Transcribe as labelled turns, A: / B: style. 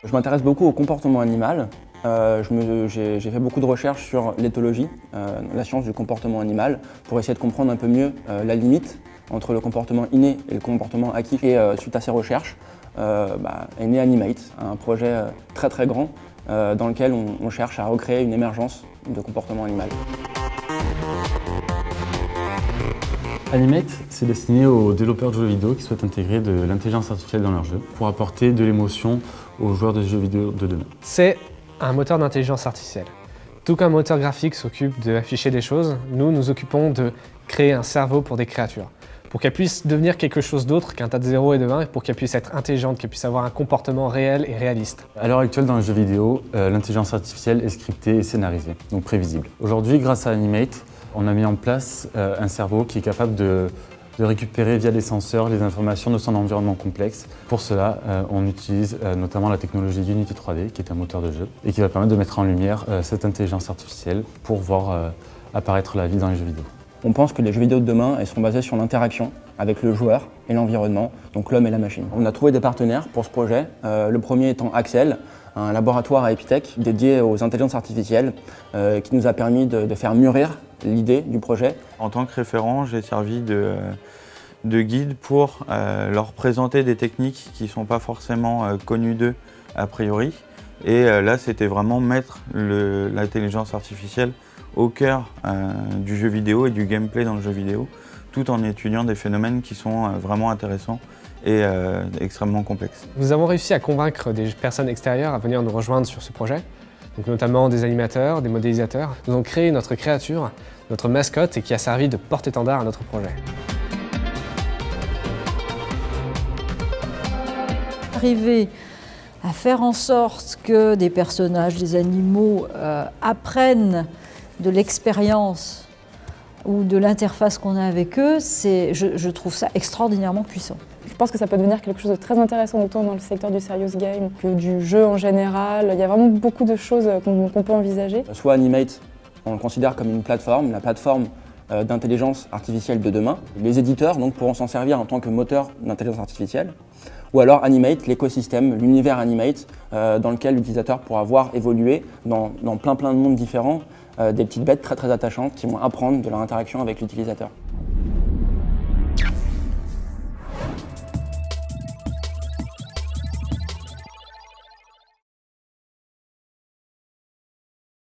A: Je m'intéresse beaucoup au comportement animal. J'ai fait beaucoup de recherches sur l'éthologie, la science du comportement animal, pour essayer de comprendre un peu mieux la limite entre le comportement inné et le comportement acquis. Et suite à ces recherches, est né Animate, un projet très grand dans lequel on cherche à recréer une émergence de comportement animal.
B: Animate, c'est destiné aux développeurs de jeux vidéo qui souhaitent intégrer de l'intelligence artificielle dans leurs jeux pour apporter de l'émotion aux joueurs de jeux vidéo de demain.
C: C'est un moteur d'intelligence artificielle. Tout qu'un moteur graphique s'occupe d'afficher des choses, nous nous occupons de créer un cerveau pour des créatures. Pour qu'elles puissent devenir quelque chose d'autre qu'un tas de 0 et de 1, et pour qu'elles puissent être intelligentes, qu'elles puissent avoir un comportement réel et réaliste.
B: À l'heure actuelle, dans les jeux vidéo, l'intelligence artificielle est scriptée et scénarisée, donc prévisible. Aujourd'hui, grâce à Animate, on a mis en place un cerveau qui est capable de récupérer via des senseurs les informations de son environnement complexe. Pour cela, on utilise notamment la technologie Unity 3D, qui est un moteur de jeu, et qui va permettre de mettre en lumière cette intelligence artificielle pour voir apparaître la vie dans les jeux vidéo.
A: On pense que les jeux vidéo de demain elles seront basés sur l'interaction avec le joueur et l'environnement, donc l'homme et la machine. On a trouvé des partenaires pour ce projet, le premier étant Axel, un laboratoire à Epitech dédié aux intelligences artificielles qui nous a permis de faire mûrir l'idée du projet.
D: En tant que référent, j'ai servi de guide pour leur présenter des techniques qui ne sont pas forcément connues d'eux a priori. Et là, c'était vraiment mettre l'intelligence artificielle au cœur du jeu vidéo et du gameplay dans le jeu vidéo, tout en étudiant des phénomènes qui sont vraiment intéressants et extrêmement complexes.
C: Nous avons réussi à convaincre des personnes extérieures à venir nous rejoindre sur ce projet, donc notamment des animateurs, des modélisateurs. Nous avons créé notre créature, notre mascotte, et qui a servi de porte-étendard à notre projet.
E: Arriver à faire en sorte que des personnages, des animaux apprennent de l'expérience ou de l'interface qu'on a avec eux, je trouve ça extraordinairement puissant.
F: Je pense que ça peut devenir quelque chose de très intéressant autant dans le secteur du serious game que du jeu en général. Il y a vraiment beaucoup de choses qu'on peut envisager.
A: Soit Animate, on le considère comme une plateforme, la plateforme d'intelligence artificielle de demain. Les éditeurs donc, pourront s'en servir en tant que moteur d'intelligence artificielle. Ou alors Animate, l'écosystème, l'univers Animate, dans lequel l'utilisateur pourra voir évoluer dans plein de mondes différents des petites bêtes très attachantes qui vont apprendre de leur interaction avec l'utilisateur.